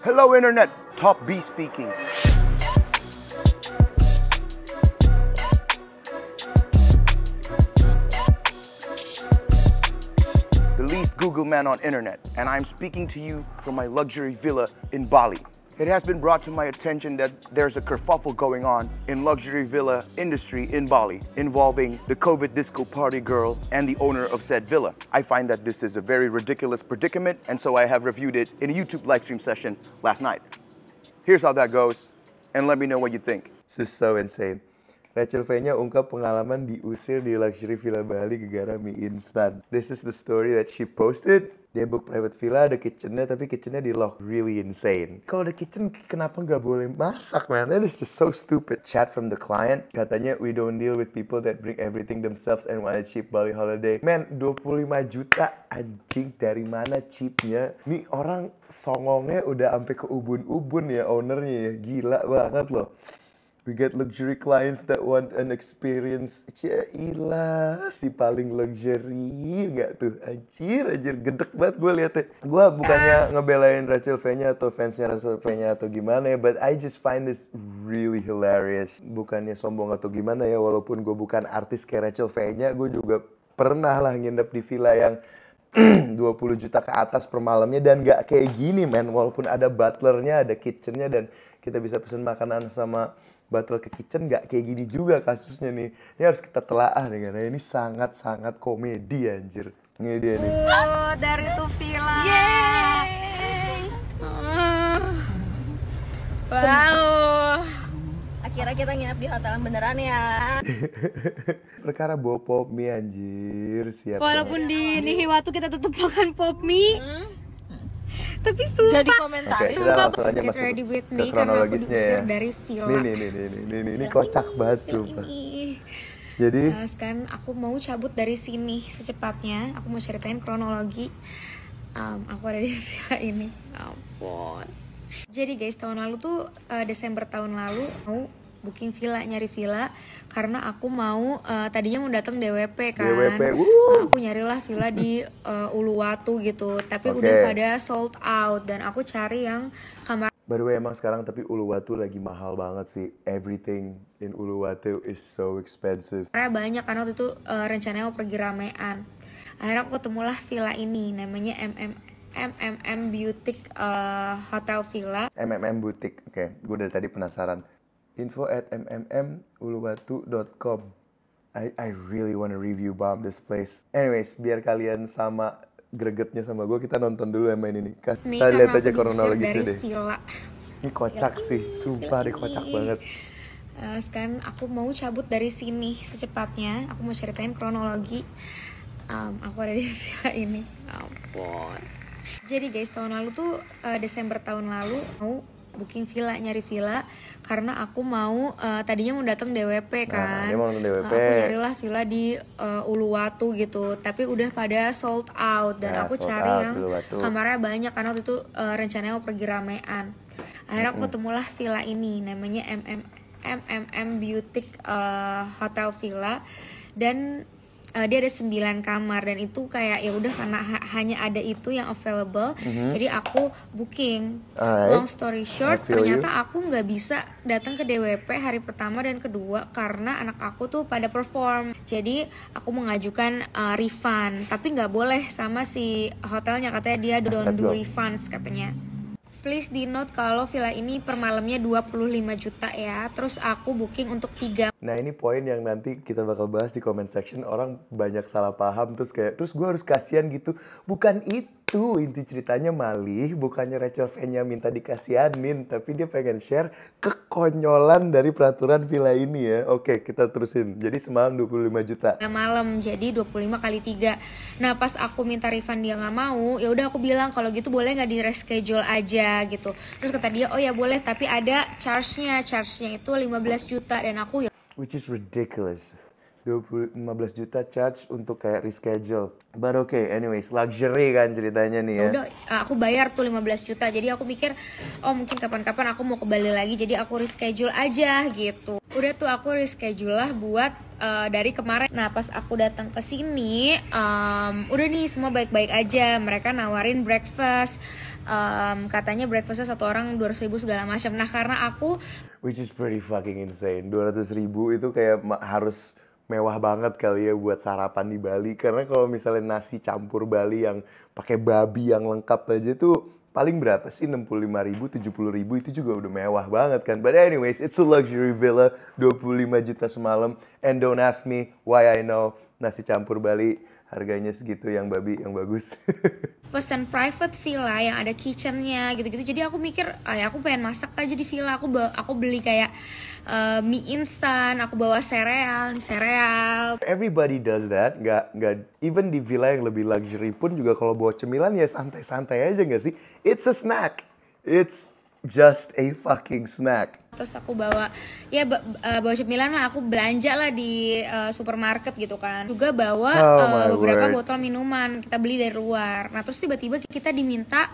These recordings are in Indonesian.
Hello Internet, Top B speaking. The least Google man on internet, and I'm speaking to you from my luxury villa in Bali. It has been brought to my attention that there's a kerfuffle going on in luxury villa industry in Bali involving the COVID disco party girl and the owner of said villa. I find that this is a very ridiculous predicament, and so I have reviewed it in a YouTube live stream session last night. Here's how that goes, and let me know what you think. This is so insane. Rachel V-nya ungkap pengalaman diusir di luxury villa Bali gara-gara mie instan. This is the story that she posted. Dia book private villa, ada kitchennya, tapi kitchennya di lock. Really insane. Kalau ada kitchen, kenapa nggak boleh masak, man? That is just so stupid. Chat from the client, katanya, we don't deal with people that bring everything themselves and want a cheap Bali holiday. Man, 25 juta, anjing, dari mana cheapnya? Nih orang songongnya udah sampai ke ubun-ubun ya, ownernya ya. Gila banget loh. We get luxury clients that want an experience. Cailah, si paling luxury nggak tuh? Anjir, gedek banget gue liatnya. Gue bukannya ngebelain Rachel V-nya atau fansnya Rachel V-nya atau gimana ya, but I just find this really hilarious. Bukannya sombong atau gimana ya, walaupun gue bukan artis kayak Rachel V-nya, gue juga pernah lah nginep di villa yang 20 juta ke atas per malamnya dan nggak kayak gini, man. Walaupun ada butlernya, ada kitchennya, dan kita bisa pesen makanan sama butler ke kitchen, nggak kayak gini juga kasusnya nih. Ini harus kita telaah nih, karena ini sangat-sangat komedi, anjir. Ini dia nih. Dari tuh villa. Yeay. Wow. Akhirnya kita nginep di hotel yang beneran ya. Perkara bawa pop mie, anjir. Siap. Walaupun di Nihiwatu kita tetap makan pop mie. Tapi sumpah, Oke, kita langsung aja masuk ke kronologisnya ya. Dari villa. Ini kocak banget sumpah. Jadi kan aku mau cabut dari sini secepatnya. Aku mau ceritain kronologi. Aku ada di villa ini. Ampun. Jadi guys, tahun lalu tuh Desember tahun lalu mau booking villa, nyari villa karena aku mau tadinya mau datang DWP kan. Aku nyarilah villa di Uluwatu gitu, tapi udah pada sold out dan aku cari yang kamar. By the way, emang sekarang tapi Uluwatu lagi mahal banget sih. Everything in Uluwatu is so expensive. Karena banyak kan waktu itu rencananya mau pergi ramean. Akhirnya aku ketemulah villa ini, namanya MMM Boutique Hotel Villa. MMM Boutique, oke. Gue dari tadi penasaran. info@mmmuluwatu.com. I really wanna review bomb this place. Anyways, biar kalian sama gregetnya sama gue, kita nonton dulu yang main ini. Kita lihat aja kronologisnya deh. Villa. Ini kocak sih, sumpah deh kocak banget. Sekarang aku mau cabut dari sini secepatnya. Aku mau ceritain kronologi. Aku ada di villa ini. Ampun. Jadi guys, tahun lalu tuh Desember tahun lalu mau booking villa, nyari villa karena aku mau tadinya mau datang DWP kan. Aku nyarilah villa di Uluwatu gitu, tapi udah pada sold out dan aku cari yang kamarnya banyak karena waktu itu rencananya mau pergi ramean. Akhirnya aku ketemulah villa ini, namanya MMM Boutique Hotel Villa dan dia ada 9 kamar dan itu kayak ya udah karena hanya ada itu yang available, jadi aku booking. Long story short, ternyata aku nggak bisa datang ke DWP hari pertama dan kedua karena anak aku tuh pada perform. Jadi aku mengajukan refund, tapi nggak boleh sama si hotelnya, katanya dia don't do refunds katanya. Please di note kalau villa ini per malamnya 25 juta ya. Terus aku booking untuk 3. Nah ini poin yang nanti kita bakal bahas di comment section. Orang banyak salah paham terus gue harus kasihan gitu. Bukan itu inti ceritanya, malih bukannya Rachel V-nya minta dikasihanin, tapi dia pengen share kekonyolan dari peraturan villa ini ya. Oke, kita terusin. Jadi semalam 25 juta. Malam jadi 25 kali 3. Nah pas aku minta refund dia nggak mau, ya udah aku bilang kalau gitu boleh nggak di reschedule aja gitu. Terus kata dia, oh ya boleh, tapi ada charge-nya itu 15 juta dan aku ya. Which is ridiculous. 15 juta charge untuk kayak reschedule. But okay, anyways, luxury kan ceritanya nih ya. Udah, aku bayar tuh 15 juta. Jadi aku pikir, oh mungkin kapan-kapan aku mau ke Bali lagi, jadi aku reschedule aja gitu. Udah tuh aku reschedule lah buat dari kemarin. Nah pas aku datang ke sini, udah nih semua baik-baik aja. Mereka nawarin breakfast, katanya breakfastnya satu orang 200.000 segala macam. Nah karena aku, Which is pretty fucking insane. 200.000 itu kayak harus mewah banget kali ya buat sarapan di Bali. Karena kalau misalnya nasi campur Bali yang pakai babi yang lengkap aja tuh paling berapa sih? 65.000, 70.000 itu juga udah mewah banget kan. But anyways, it's a luxury villa, 25 juta semalam. And don't ask me why I know nasi campur Bali harganya segitu yang babi yang bagus. pesen private villa yang ada kitchennya gitu-gitu. Jadi aku mikir, ya aku pengen masak aja di villa. Aku beli kayak mie instan, aku bawa sereal. Everybody does that, nggak even di villa yang lebih luxury pun juga kalau bawa cemilan ya santai-santai aja nggak sih? It's a snack, it's just a fucking snack. Terus aku bawa bawa cemilan lah, aku belanja lah di supermarket gitu kan. Juga bawa beberapa botol minuman kita beli dari luar. Nah terus tiba-tiba kita diminta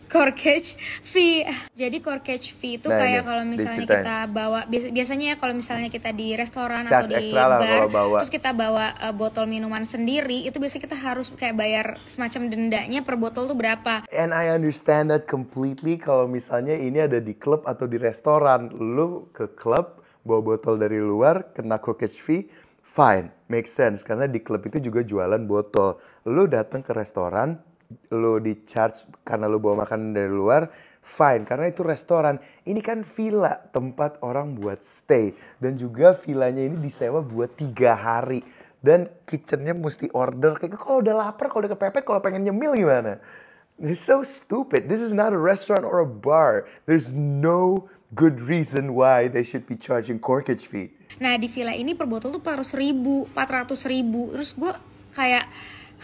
corkage fee. Jadi corkage fee itu kayak kalau misalnya kita bawa, biasanya ya kalau misalnya kita di restoran atau di bar, terus kita bawa botol minuman sendiri, itu biasanya kita harus kayak bayar semacam dendanya per botol tuh berapa. And I understand that completely. Kalau misalnya ini ada di klub atau di restoran, lu ke klub bawa botol dari luar kena corkage fee, fine, makes sense karena di klub itu juga jualan botol. Lu datang ke restoran, lo di charge karena lo bawa makanan dari luar, fine, karena itu restoran. Ini kan villa, tempat orang buat stay. Dan juga villanya ini disewa buat 3 hari. Dan kitchennya mesti order. Kayak kalau udah lapar, kalau udah kepepet, kalau pengen nyemil gimana? This is so stupid. This is not a restaurant or a bar. There's no good reason why they should be charging corkage fee. Nah di villa ini per botol tuh 400.000. Terus gue kayak,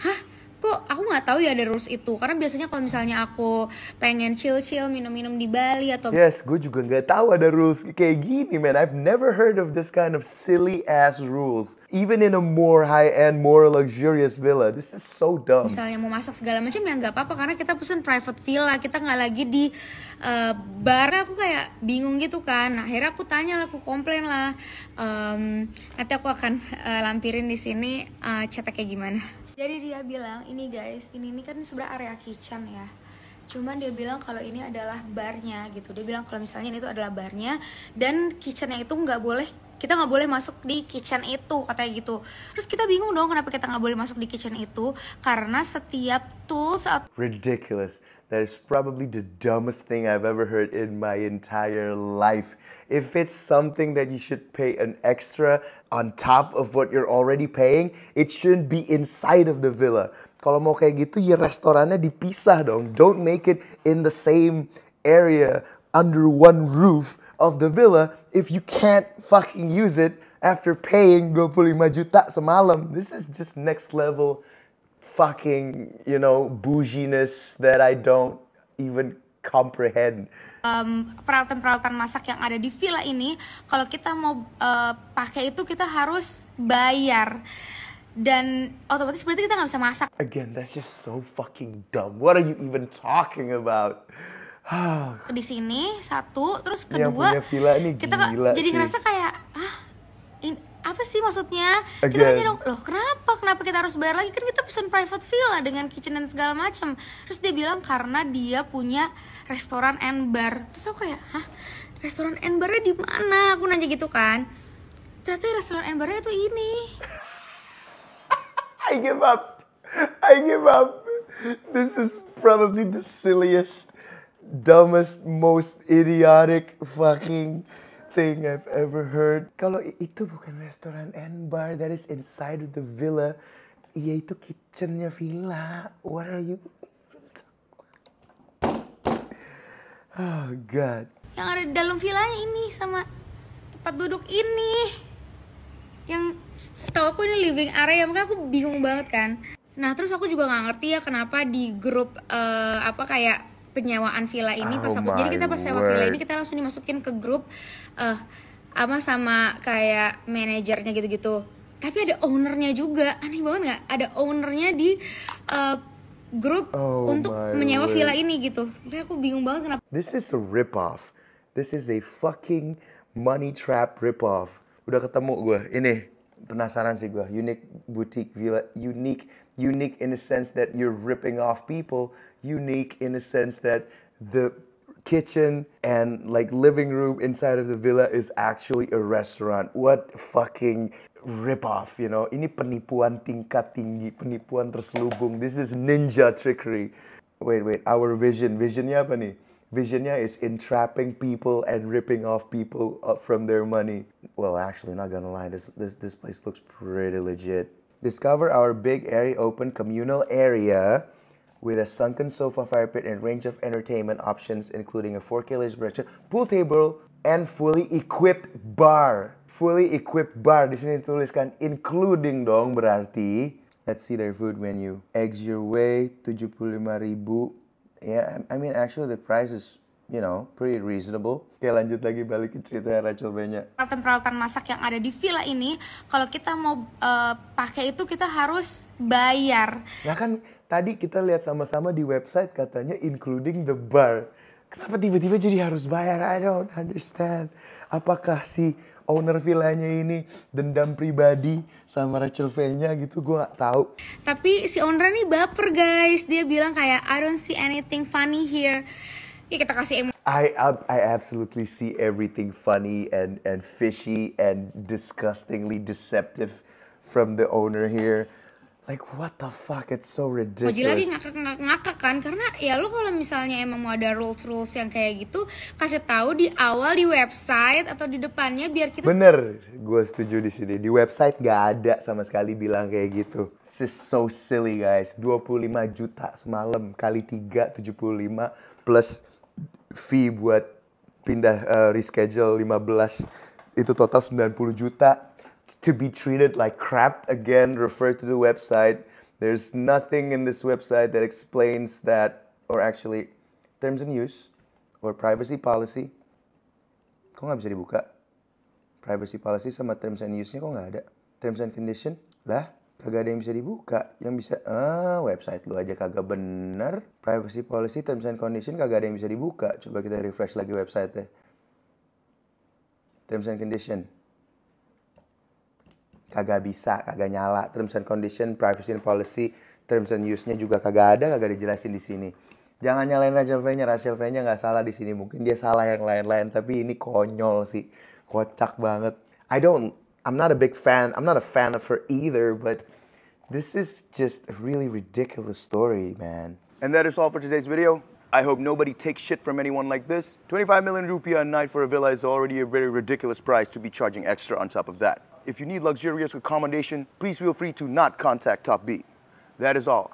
hah? Kok aku nggak tahu ya ada rules itu, karena biasanya kalau misalnya aku pengen chill minum-minum di Bali atau yes, gue juga nggak tahu ada rules kayak gini, man. I've never heard of this kind of silly ass rules, even in a more high end, more luxurious villa. This is so dumb. Misalnya mau masak segala macam ya nggak apa-apa karena kita pesen private villa, kita nggak lagi di bar. Aku kayak bingung gitu kan. Nah, akhirnya aku tanya lah, aku komplain lah. Nanti aku akan lampirin di sini chatnya kayak gimana. Jadi dia bilang, ini guys, ini kan sebenarnya area kitchen ya. Cuman dia bilang kalau ini adalah barnya gitu. Dia bilang kalau misalnya ini tuh adalah barnya dan kitchennya itu kita nggak boleh masuk di kitchen itu, katanya gitu. Terus kita bingung dong kenapa kita nggak boleh masuk di kitchen itu, karena setiap tools ridiculous. That is probably the dumbest thing I've ever heard in my entire life. If it's something that you should pay an extra on top of what you're already paying, it shouldn't be inside of the villa. Kalau mau kayak gitu ya restorannya dipisah dong. Don't make it in the same area under one roof of the villa if you can't fucking use it after paying 25 juta semalam. This is just next level fucking, bouginess that I don't even comprehend. Peralatan-peralatan masak yang ada di villa ini, kalau kita mau pakai itu kita harus bayar. Dan otomatis berarti kita nggak bisa masak. Again, that's just so fucking dumb. What are you even talking about? Di sini satu, terus kedua yang punya villa ini kita gila jadi sih. ngerasa kayak apa sih maksudnya? Kita nanya dong, loh kenapa kita harus bayar lagi? Kan kita pesen private villa dengan kitchen dan segala macam. Terus dia bilang karena dia punya restoran and bar. Terus aku kayak, hah? Restoran and barnya di mana? Aku nanya gitu kan. Ternyata restoran and barnya tuh ini. I give up. This is probably the silliest, dumbest, most idiotic fucking thing I've ever heard. Kalau itu bukan restoran and bar, that is inside of the villa. Iya itu kitchennya villa. What are you? Oh God. Yang ada di dalam villanya ini sama tempat duduk ini. Yang setahu aku ini living area, makanya aku bingung banget kan. Nah terus aku juga nggak ngerti ya kenapa di grup kayak penyewaan villa ini jadi kita pas sewa villa ini kita langsung dimasukin ke grup sama kayak manajernya gitu-gitu. Tapi ada ownernya juga, aneh banget nggak? Ada ownernya di grup untuk menyewa villa ini gitu. Makanya aku bingung banget kenapa. This is a rip-off. This is a fucking money trap rip-off. Udah ketemu gue. Ini penasaran sih gue. Unique boutique villa. Unique in the sense that you're ripping off people. Unique in the sense that the kitchen and like living room inside of the villa is actually a restaurant. What fucking rip off, you know? Ini penipuan tingkat tinggi, penipuan terselubung. This is ninja trickery. Wait. Our visionnya apa nih? Visionnya is entrapping people and ripping off people from their money. Well, actually, not gonna lie, this place looks pretty legit. Discover our big, airy, open communal area with a sunken sofa, fire pit, and range of entertainment options, including a 4K laser projector, pool table, and fully equipped bar. Fully equipped bar. Di sini tuliskan including dong berarti. Let's see their food menu. Eggs your way, 75.000. Yeah, I mean actually the price is, you know, pretty reasonable. Oke, lanjut lagi balik ke ceritanya Rachel V-nya. Peralatan masak yang ada di villa ini, kalau kita mau pakai itu kita harus bayar. Nah kan tadi kita lihat sama-sama di website katanya including the bar. Kenapa tiba-tiba jadi harus bayar? I don't understand. Apakah si owner villanya ini dendam pribadi sama Rachel V-nya gitu? Gue gak tahu. Tapi si owner nih baper guys. Dia bilang kayak I don't see anything funny here. Ya kita kasih emosi. I absolutely see everything funny and fishy and disgustingly deceptive from the owner here. Like what the fuck, it's so ridiculous. Moji lagi ngakak kan, karena ya lo kalau misalnya emang mau ada rules yang kayak gitu, kasih tahu di awal di website atau di depannya biar kita. Bener, gue setuju di sini. Di website gak ada sama sekali bilang kayak gitu. This is so silly guys. 25 juta semalam kali 3, 75 plus fee buat pindah reschedule 15 itu total 90 juta. To be treated like crap again, refer to the website. There's nothing in this website that explains that, or actually terms and use or privacy policy. Kok nggak bisa dibuka? Privacy policy sama terms and use-nya kok nggak ada? Terms and condition lah, kagak ada yang bisa dibuka. Yang bisa, website lu aja kagak bener. Privacy policy, terms and condition kagak ada yang bisa dibuka. Coba kita refresh lagi website-nya. Terms and condition. Kagak bisa, kagak nyala. Terms and condition, privacy and policy, terms and use-nya juga kagak ada, kagak dijelasin di sini. Jangan nyalain Rachel V-nya. Rachel V-nya nggak salah di sini. Mungkin dia salah yang lain-lain, tapi ini konyol sih. Kocak banget. I'm not a fan of her either, but this is just a really ridiculous story, man. And that is all for today's video. I hope nobody takes shit from anyone like this. 25 million rupiah a night for a villa is already a very ridiculous price to be charging extra on top of that. If you need luxurious accommodation, please feel free to not contact Top B. That is all.